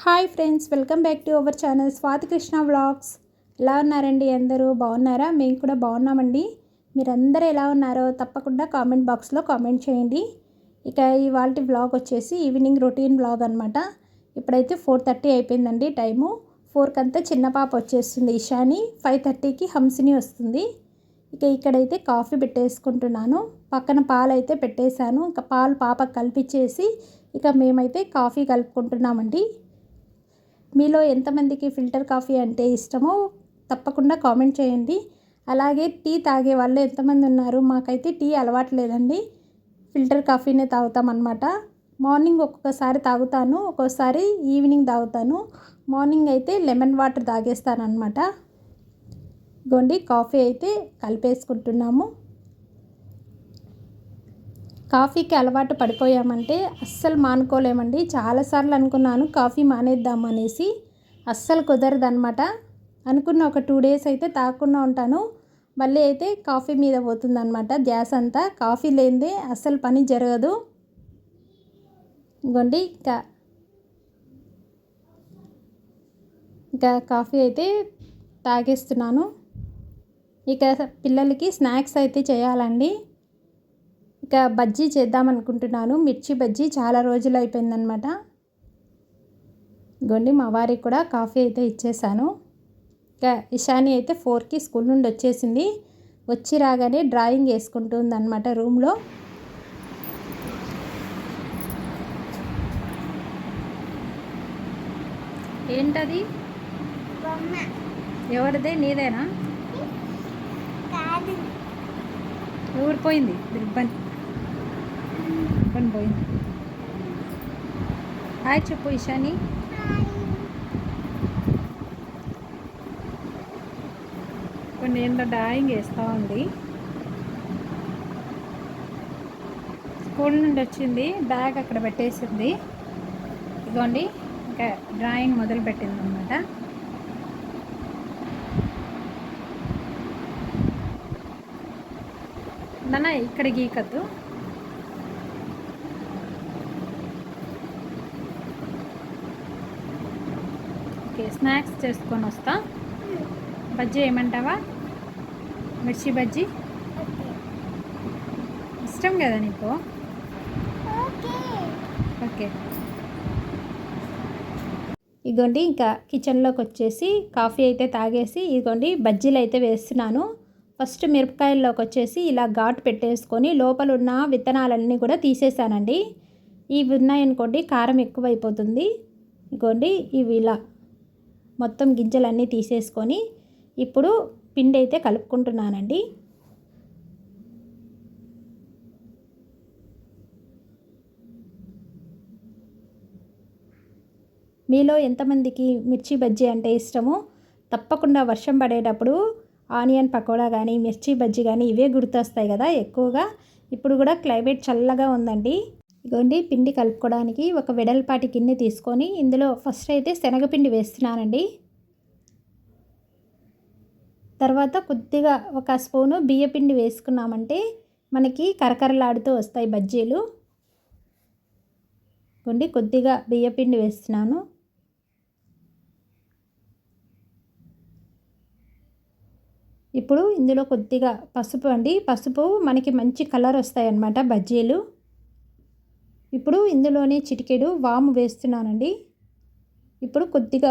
Hi friends, welcome back to our channel Swathi Krishna vlogs. ఎలా ఉన్నారండి? అందరూ బాగున్నారా? మేము కూడా బాగున్నామండి. మీరందరూ ఎలా ఉన్నారో తప్పకుండా కామెంట్ బాక్స్లో కామెంట్ చేయండి. ఇక ఇవాల్టి వ్లాగ్ వచ్చేసి ఈవినింగ్ రొటీన్ వ్లాగ్ అనమాట. ఇప్పుడైతే 4:30 అయిపోయిందండి టైము. 4కి అంతా చిన్న పాప వచ్చేస్తుంది ఇషాని, 5:30కి హంసిని వస్తుంది. ఇక ఇక్కడైతే కాఫీ పెట్టేసుకుంటున్నాను. పక్కన పాలు అయితే పెట్టేశాను. ఇంకా పాలు పాపకు కల్పించేసి ఇక మేమైతే కాఫీ కలుపుకుంటున్నామండి. మీలో ఎంతమందికి ఫిల్టర్ కాఫీ అంటే ఇష్టమో తప్పకుండా కామెంట్ చేయండి. అలాగే టీ తాగే వాళ్ళు ఎంతమంది ఉన్నారు? మాకైతే టీ అలవాటు లేదండి, ఫిల్టర్ కాఫీనే తాగుతామన్నమాట. మార్నింగ్ ఒక్కొక్కసారి తాగుతాను, ఒక్కోసారి ఈవినింగ్ తాగుతాను. మార్నింగ్ అయితే లెమన్ వాటర్ తాగేస్తాను అనమాట. గోండి కాఫీ అయితే కలిపేసుకుంటున్నాము. కాఫీకి అలవాటు పడిపోయామంటే అస్సలు మానుకోలేమండి. చాలాసార్లు అనుకున్నాను కాఫీ మానేద్దామనేసి, అస్సలు కుదరదనమాట. అనుకున్న ఒక 2 డేస్ అయితే తాగకుండా ఉంటాను, మళ్ళీ అయితే కాఫీ మీద పోతుందన్నమాట ధ్యాస అంతా. కాఫీ లేనిదే అస్సలు పని జరగదు. ఇంకోండి ఇంకా కాఫీ అయితే తాగేస్తున్నాను. ఇక పిల్లలకి స్నాక్స్ అయితే చేయాలండి. ఇక బజ్జీ చేద్దామనుకుంటున్నాను. మిర్చి బజ్జీ చాలా రోజులు అయిపోయిందనమాట. గొండి మా వారికి కూడా కాఫీ అయితే ఇచ్చేసాను. ఇక ఇషాని అయితే 4కి స్కూల్ నుండి వచ్చేసింది. వచ్చి రాగానే డ్రాయింగ్ వేసుకుంటుంది అనమాట రూమ్లో. ఏంటది? ఎవరిదే? నీదేనా? ఊరిపోయింది, రిబ్బన్ పోయింది. హాయ్ చెప్పు ఇషాని. కొన్ని ఏంటో డ్రాయింగ్ వేస్తూ ఉంది. స్కూల్ నుండి వచ్చింది, బ్యాగ్ అక్కడ పెట్టేసింది. ఇదిగోండి ఇంకా డ్రాయింగ్ మొదలు పెట్టింది అన్నమాట. నాన్న ఇక్కడ గీకద్దు. ఓకే, స్నాక్స్ చేసుకొని వస్తా. బజ్జీ ఏమంటావా? మిర్చి బజ్జీ ఇష్టం కదా నీకు? ఓకే. ఇదిగోండి ఇంకా కిచెన్లోకి వచ్చేసి కాఫీ అయితే తాగేసి ఇదిగోండి బజ్జీలు అయితే వేస్తున్నాను. ఫస్ట్ మిరపకాయల్లోకి వచ్చేసి ఇలా ఘాటు పెట్టేసుకొని లోపల ఉన్న విత్తనాలన్నీ కూడా తీసేసానండి. ఇవి ఉన్నాయనుకోండి కారం ఎక్కువైపోతుంది. ఇదిగోండి ఇవి ఇలా మొత్తం గింజలన్నీ తీసేసుకొని ఇప్పుడు పిండి అయితే కలుపుకుంటున్నానండి. మీలో ఎంతమందికి మిర్చి బజ్జీ అంటే ఇష్టమో తప్పకుండా వర్షం పడేటప్పుడు ఆనియన్ పకోడా కానీ మిర్చి బజ్జీ కానీ ఇవే గుర్తొస్తాయి కదా ఎక్కువగా. ఇప్పుడు కూడా క్లైమేట్ చల్లగా ఉందండి. ఇదిగోండి పిండి కలుపుకోవడానికి ఒక వెడల్పాటి గిన్నె తీసుకొని ఇందులో ఫస్ట్ అయితే శనగపిండి వేస్తున్నానండి. తర్వాత కొద్దిగా ఒక స్పూను బియ్యపిండి వేసుకున్నామంటే మనకి కరకరలాడుతూ వస్తాయి బజ్జీలు. ఇదిగోండి కొద్దిగా బియ్యపిండి వేస్తున్నాను. ఇప్పుడు ఇందులో కొద్దిగా పసుపు అండి. పసుపు మనకి మంచి కలర్ వస్తాయన్నమాట బజ్జీలు. ఇప్పుడు ఇందులోనే చిటికెడు వాము వేస్తున్నానండి. ఇప్పుడు కొద్దిగా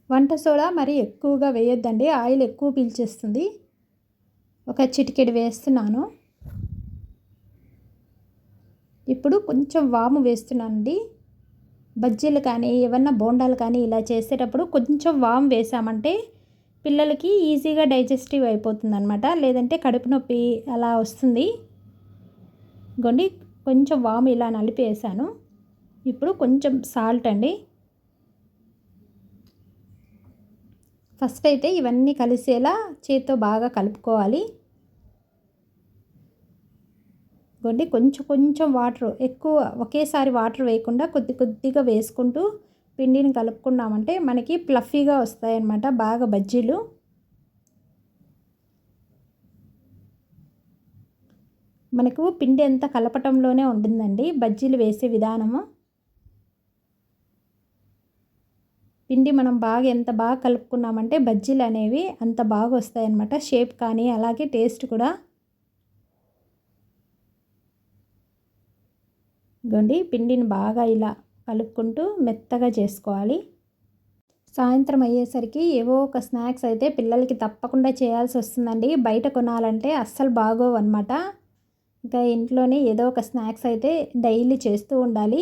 వంట సోడా మరి ఎక్కువగా వేయొద్దండి, ఆయిల్ ఎక్కువ పీల్చేస్తుంది. ఒక చిటికెడు వేస్తున్నాను. ఇప్పుడు కొంచెం వాము వేస్తున్నానండి. బజ్జీలు కానీ ఏమన్నా బోండాలు కానీ ఇలా చేసేటప్పుడు కొంచెం వాము వేసామంటే పిల్లలకి ఈజీగా డైజెస్టివ్ అయిపోతుంది అనమాట, లేదంటే కడుపు నొప్పి అలా వస్తుంది. గొండి కొంచెం వాము ఇలా నలిపేసాను. ఇప్పుడు కొంచెం సాల్ట్ అండి. ఫస్ట్ అయితే ఇవన్నీ కలిసేలా చేత్తో బాగా కలుపుకోవాలి. గొండి కొంచెం కొంచెం వాటర్, ఎక్కువ ఒకేసారి వాటర్ వేయకుండా కొద్ది కొద్దిగా వేసుకుంటూ పిండిని కలుపుకున్నామంటే మనకి ఫ్లఫీగా వస్తాయన్నమాట బాగా బజ్జీలు. మనకు పిండి అంతా కలపటంలోనే ఉంటుందండి బజ్జీలు వేసే విధానము. పిండి మనం బాగా ఎంత బాగా కలుపుకున్నామంటే బజ్జీలు అనేవి అంత బాగా వస్తాయన్నమాట. షేప్ కానీ అలాగే టేస్ట్ కూడా. ఇదిగోండి పిండిని బాగా ఇలా కలుపుకుంటూ మెత్తగా చేసుకోవాలి. సాయంత్రం అయ్యేసరికి ఏవో ఒక స్నాక్స్ అయితే పిల్లలకి తప్పకుండా చేయాల్సి వస్తుందండి. బయట కొనాలంటే అస్సలు బాగోవన్నమాట. ఇంకా ఇంట్లోనే ఏదో ఒక స్నాక్స్ అయితే డైలీ చేస్తూ ఉండాలి.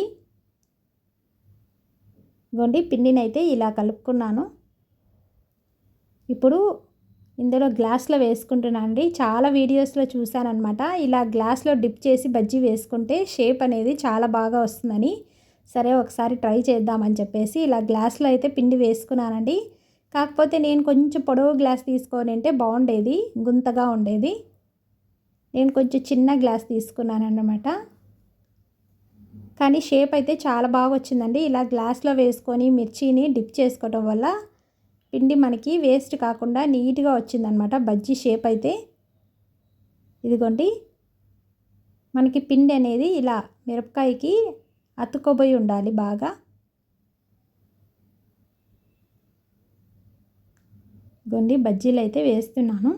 ఇదిగోండి పిండిని అయితే ఇలా కలుపుకున్నాను. ఇప్పుడు ఇందులో గ్లాస్లో వేసుకుంటున్నాను అండి. చాలా వీడియోస్లో చూశానన్నమాట. ఇలా గ్లాస్లో డిప్ చేసి బజ్జీ వేసుకుంటే షేప్ అనేది చాలా బాగా వస్తుందని. సరే ఒకసారి ట్రై చేద్దామని చెప్పేసి ఇలా గ్లాస్లో అయితే పిండి వేసుకున్నానండి. కాకపోతే నేను కొంచెం పొడవు గ్లాస్ తీసుకొని ఉంటే బాగుండేది, గుంతగా ఉండేది. నేను కొంచెం చిన్న గ్లాస్ తీసుకున్నానన్నమాట. కానీ షేప్ అయితే చాలా బాగా వచ్చిందండి. ఇలా గ్లాస్లో వేసుకొని మిర్చిని డిప్ చేసుకోవడం వల్ల పిండి మనకి వేస్ట్ కాకుండా నీట్గా వచ్చిందనమాట బజ్జీ షేప్ అయితే. ఇదిగోండి మనకి పిండి అనేది ఇలా మిరపకాయకి అతుక్కోబోయి ఉండాలి బాగా. ఇదిగోండి బజ్జీలు అయితే వేస్తున్నాను.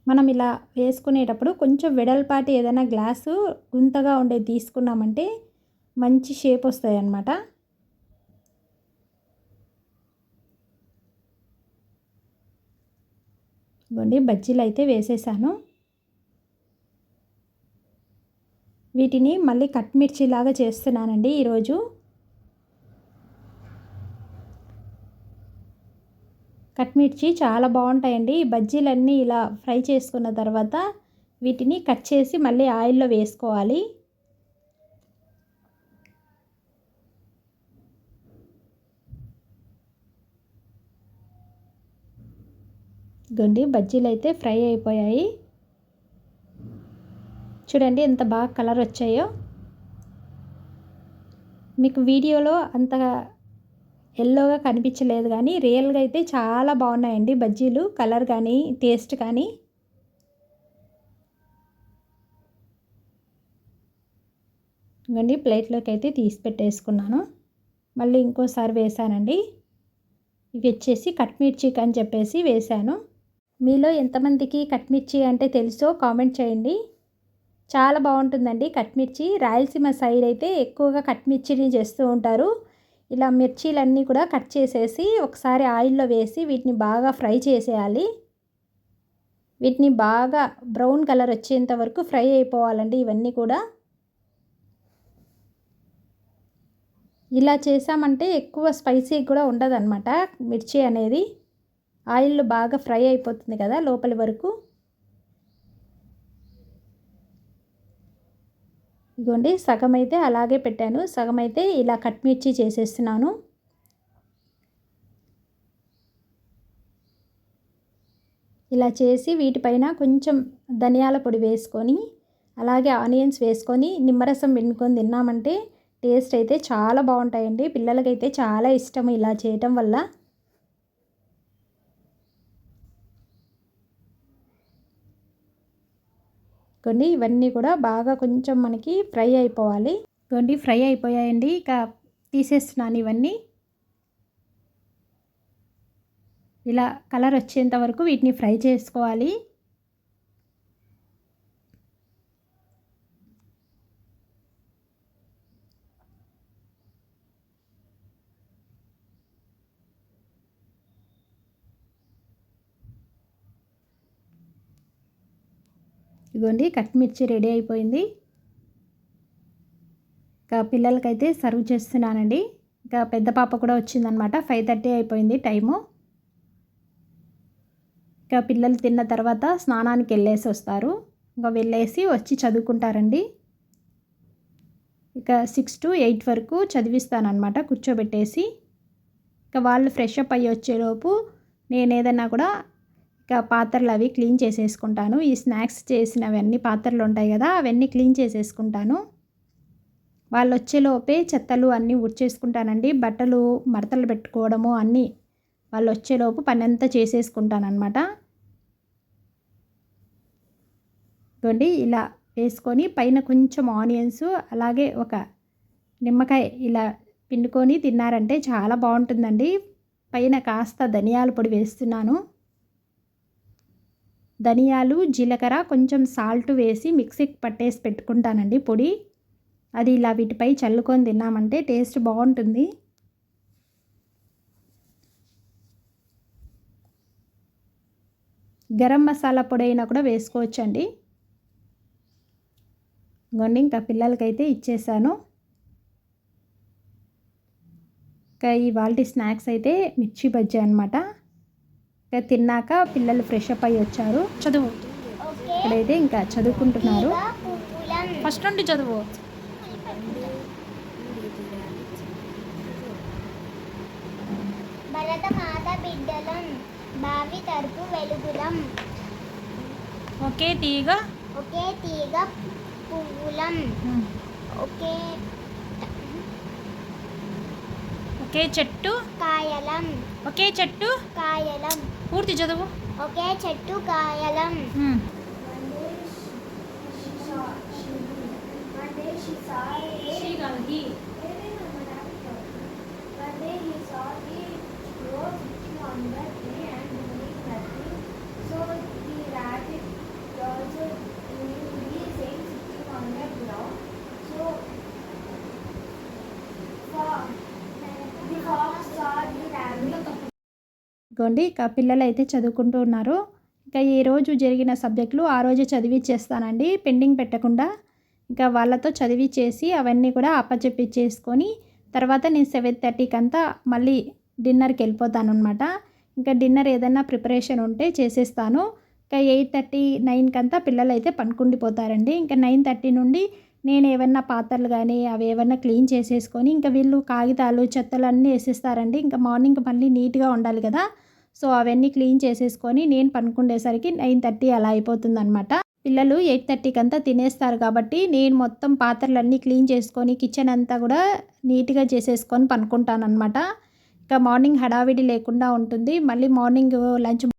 మనం ఇలా వేసుకునేటప్పుడు కొంచెం వెడల్పాటి ఏదైనా గ్లాసు గుంతగా ఉండేది తీసుకున్నామంటే మంచి షేప్ వస్తాయి అన్నమాట. ఇదిగోండి బజ్జీలు అయితే వేసేసాను. వీటిని మళ్ళీ కట్ మిర్చిలాగా చేస్తున్నానండి ఈరోజు. కట్ మిర్చి చాలా బాగుంటాయండి. ఈ బజ్జీలన్నీ ఇలా ఫ్రై చేసుకున్న తర్వాత వీటిని కట్ చేసి మళ్ళీ ఆయిల్లో వేసుకోవాలి. ఇదిగోండి బజ్జీలు అయితే ఫ్రై అయిపోయాయి. చూడండి ఎంత బాగా కలర్ వచ్చాయో. మీకు వీడియోలో అంతగా ఎల్లోగా కనిపించలేదు కానీ రియల్గా అయితే చాలా బాగున్నాయండి బజ్జీలు, కలర్ కానీ టేస్ట్ కానీ. ఇవన్నీ ప్లేట్లోకి అయితే తీసి పెట్టేసుకున్నాను. మళ్ళీ ఇంకోసారి వేసానండి. ఇవి వచ్చేసి కట్ మిర్చికి అని చెప్పేసి వేశాను. మీలో ఎంతమందికి కట్ మిర్చి అంటే తెలుసో కామెంట్ చేయండి. చాలా బాగుంటుందండి కట్ మిర్చి. రాయలసీమ సైడ్ అయితే ఎక్కువగా కట్ మిర్చిని చేస్తూ ఉంటారు. ఇలా మిర్చీలన్నీ కూడా కట్ చేసేసి ఒకసారి ఆయిల్లో వేసి వీటిని బాగా ఫ్రై చేసేయాలి. వీటిని బాగా బ్రౌన్ కలర్ వచ్చేంత వరకు ఫ్రై అయిపోవాలండి ఇవన్నీ కూడా. ఇలా చేసామంటే ఎక్కువ స్పైసీ కూడా ఉండదన్నమాట మిర్చి అనేది. ఆయిల్లో బాగా ఫ్రై అయిపోతుంది కదా లోపలి వరకు. ఇదిగోండి సగం అయితే అలాగే పెట్టాను, సగం అయితే ఇలా కట్ మిర్చి చేసేస్తున్నాను. ఇలా చేసి వీటిపైన కొంచెం ధనియాల పొడి వేసుకొని అలాగే ఆనియన్స్ వేసుకొని నిమ్మరసం పిండుకొని తిన్నామంటే టేస్ట్ అయితే చాలా బాగుంటాయండి. పిల్లలకైతే చాలా ఇష్టం ఇలా చేయటం వల్ల. కొన్ని ఇవన్నీ కూడా బాగా కొంచెం మనకి ఫ్రై అయిపోవాలి. కొన్ని ఫ్రై అయిపోయాయండి. ఇక తీసేస్తున్నాను ఇవన్నీ. ఇలా కలర్ వచ్చేంత వరకు వీటిని ఫ్రై చేసుకోవాలి. ఇదిగోండి కట్ మిర్చి రెడీ అయిపోయింది. ఇంకా పిల్లలకైతే సర్వ్ చేస్తున్నానండి. ఇంకా పెద్ద పాప కూడా వచ్చిందనమాట. 5:30 అయిపోయింది టైము. ఇంకా పిల్లలు తిన్న తర్వాత స్నానానికి వెళ్ళేసి వస్తారు. ఇంకా వెళ్ళేసి వచ్చి చదువుకుంటారండి. ఇక 6 to 8 వరకు చదివిస్తానమాట కూర్చోబెట్టేసి. ఇక వాళ్ళు ఫ్రెష్ అప్ అయ్యి వచ్చేలోపు నేను ఏదన్నా కూడా ఇక పాత్రలు అవి క్లీన్ చేసేసుకుంటాను. ఈ స్నాక్స్ చేసినవన్నీ పాత్రలు ఉంటాయి కదా అవన్నీ క్లీన్ చేసేసుకుంటాను. వాళ్ళు వచ్చేలోపే చెత్తలు అన్నీ ఊడ్చేసుకుంటానండి. బట్టలు మడతలు పెట్టుకోవడము అన్నీ వాళ్ళు వచ్చేలోపు పని అంతా చేసేసుకుంటానమాట. ఇదిగోండి ఇలా వేసుకొని పైన కొంచెం ఆనియన్స్ అలాగే ఒక నిమ్మకాయ ఇలా పిండుకొని తిన్నారంటే చాలా బాగుంటుందండి. పైన కాస్త ధనియాల పొడి వేస్తున్నాను. ధనియాలు, జీలకర్ర, కొంచెం సాల్ట్ వేసి మిక్సీకి పట్టేసి పెట్టుకుంటానండి పొడి. అది ఇలా వీటిపై చల్లుకొని తిన్నామంటే టేస్ట్ బాగుంటుంది. గరం మసాలా పొడి అయినా కూడా వేసుకోవచ్చండి. ఇంకోండి ఇంకా పిల్లలకైతే ఇచ్చేసాను. ఇంకా ఇవాల్టి స్నాక్స్ అయితే మిర్చి బజ్జీ అనమాట. ఇంకా తిన్నాక పిల్లలు ఫ్రెష్ అప్ అయ్యి వచ్చారు. చదువు ఇక్కడైతే ఇంకా చదువుకుంటున్నారు. ఫస్ట్ నుండి చదువు. భరతమాత బిడ్డలం, భావి తరపు వెలుగులం. ఒకే తీగ పువ్వులం. ఒకే చెట్టు కాయలం. పూర్తి చదువు. ఒకే చెట్టు కాయలం. ఇగోండి ఇక పిల్లలు అయితే చదువుకుంటూ ఉన్నారు. ఇంకా ఈ రోజు జరిగిన సబ్జెక్టులు ఆ రోజే చదివిచ్చేస్తానండి, పెండింగ్ పెట్టకుండా. ఇంకా వాళ్ళతో చదివిచ్చేసి అవన్నీ కూడా అప్పచెప్పిచ్చేసుకొని తర్వాత నేను 7:30కి అంతా మళ్ళీ డిన్నర్కి వెళ్ళిపోతాను అనమాట. ఇంకా డిన్నర్ ఏదైనా ప్రిపరేషన్ ఉంటే చేసేస్తాను. ఇంకా 8:30, 9కి అంతా పిల్లలు అయితే పనుకుండిపోతారండి. ఇంకా 9:30 నుండి నేను ఏమన్నా పాత్రలు కానీ అవి ఏమన్నా క్లీన్ చేసేసుకొని ఇంకా వీళ్ళు కాగితాలు చెత్తలు అన్నీ వేసేస్తారండి. ఇంకా మార్నింగ్ మళ్ళీ నీట్గా ఉండాలి కదా. సో అవన్నీ క్లీన్ చేసేసుకొని నేను పనుకుండేసరికి 9:30 అలా అయిపోతుందన్నమాట. పిల్లలు 8:30కి అంతా తినేస్తారు కాబట్టి నేను మొత్తం పాత్రలన్నీ క్లీన్ చేసుకొని కిచెన్ అంతా కూడా నీట్గా చేసేసుకొని పనుకుంటాను అనమాట. ఇంకా మార్నింగ్ హడావిడి లేకుండా ఉంటుంది. మళ్ళీ మార్నింగ్ లంచ్